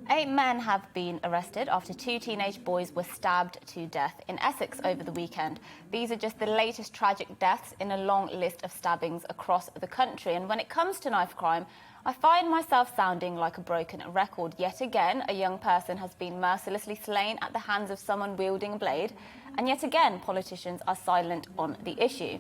8 men have been arrested after 2 teenage boys were stabbed to death in Essex over the weekend. These are just the latest tragic deaths in a long list of stabbings across the country. And when it comes to knife crime, I find myself sounding like a broken record. Yet again, a young person has been mercilessly slain at the hands of someone wielding a blade. And yet again, politicians are silent on the issue.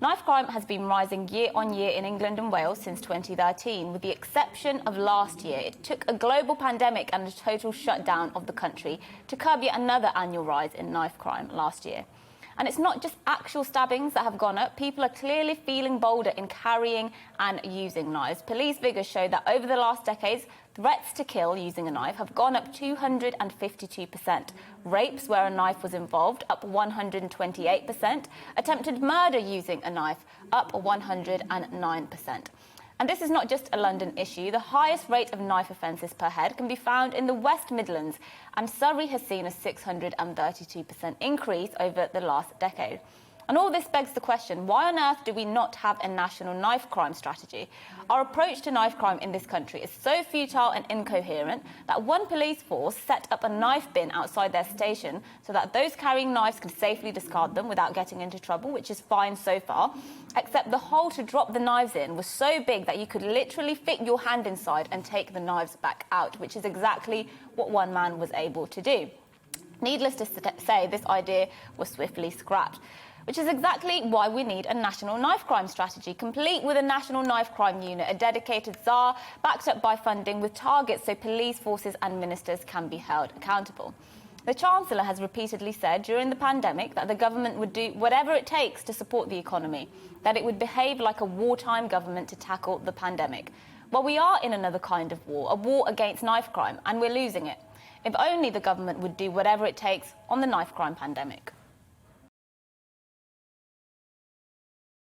Knife crime has been rising year on year in England and Wales since 2013, with the exception of last year. It took a global pandemic and a total shutdown of the country to curb yet another annual rise in knife crime last year. And it's not just actual stabbings that have gone up. People are clearly feeling bolder in carrying and using knives. Police figures show that over the last decades, threats to kill using a knife have gone up 252%. Rapes where a knife was involved, up 128%. Attempted murder using a knife, up 109%. And this is not just a London issue. The highest rate of knife offences per head can be found in the West Midlands, and Surrey has seen a 632% increase over the last decade. And all this begs the question, why on earth do we not have a national knife crime strategy? Our approach to knife crime in this country is so futile and incoherent that one police force set up a knife bin outside their station so that those carrying knives can safely discard them without getting into trouble, which is fine so far, except the hole to drop the knives in was so big that you could literally fit your hand inside and take the knives back out, which is exactly what one man was able to do. Needless to say, this idea was swiftly scrapped, which is exactly why we need a national knife crime strategy, complete with a national knife crime unit, a dedicated czar, backed up by funding with targets so police forces and ministers can be held accountable. The Chancellor has repeatedly said during the pandemic that the government would do whatever it takes to support the economy, that it would behave like a wartime government to tackle the pandemic. Well, we are in another kind of war, a war against knife crime, and we're losing it. If only the government would do whatever it takes on the knife crime pandemic.